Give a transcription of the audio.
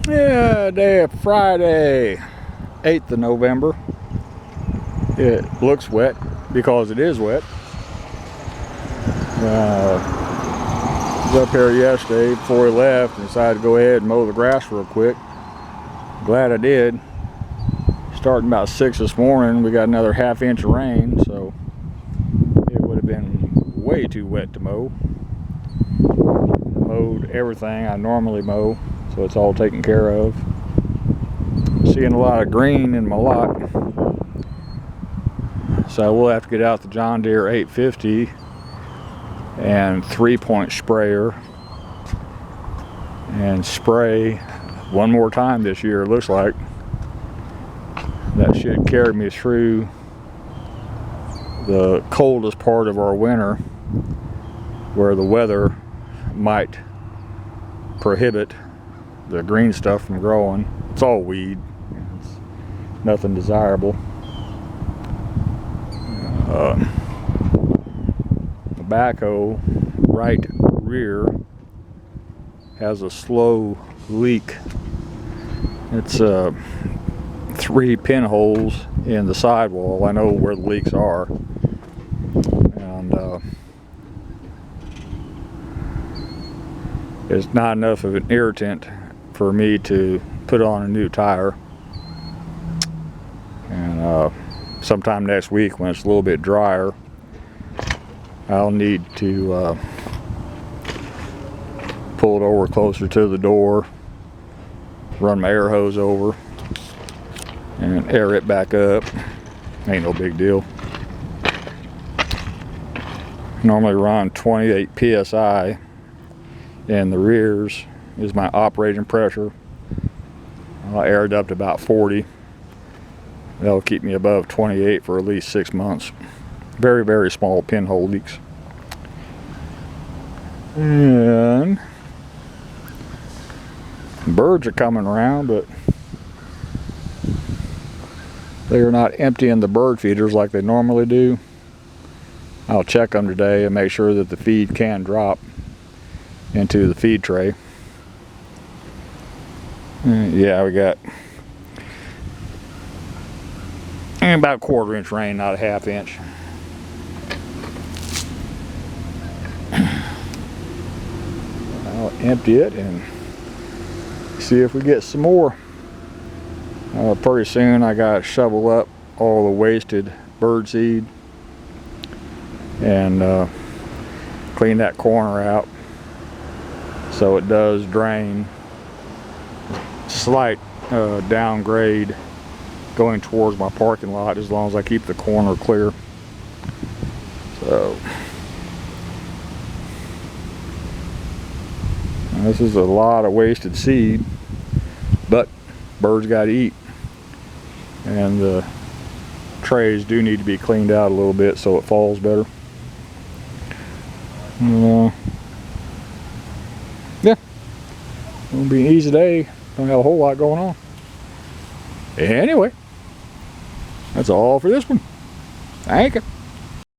Yeah, day of Friday, 8th of November. It looks wet because it is wet. I was up here yesterday before we left and decided to go ahead and mow the grass real quick. Glad I did. Starting about 6 this morning, we got another half-inch of rain, so it would have been way too wet to mow. Mowed everything I normally mow, so it's all taken care of. Seeing a lot of green in my lot, so we'll have to get out the John Deere 850 and 3-point sprayer and spray one more time this year. It looks like that should carry me through the coldest part of our winter, where the weather might prohibit the green stuff from growing. It's all weed. It's nothing desirable. The backhoe right rear has a slow leak. It's 3 pinholes in the sidewall. I know where the leaks are, and it's not enough of an irritant for me to put on a new tire. And sometime next week, when it's a little bit drier, I'll need to pull it over closer to the door, run my air hose over, and air it back up. Ain't no big deal. Normally run 28 psi, and the rears is my operating pressure. I'll air it up to about 40. That'll keep me above 28 for at least 6 months. Very, very small pinhole leaks. And birds are coming around, but they are not emptying the bird feeders like they normally do. I'll check them today and make sure that the feed can drop into the feed tray. Yeah, we got about 1/4 inch rain, not a 1/2 inch. I'll empty it and see if we get some more. Pretty soon I gotta shovel up all the wasted bird seed and clean that corner out so it does drain. Slight downgrade going towards my parking lot, as long as I keep the corner clear. So this is a lot of wasted seed, but birds got to eat, and the trays do need to be cleaned out a little bit so it falls better. Yeah, gonna be an easy day. Don't have a whole lot going on. Anyway, that's all for this one. Thank you.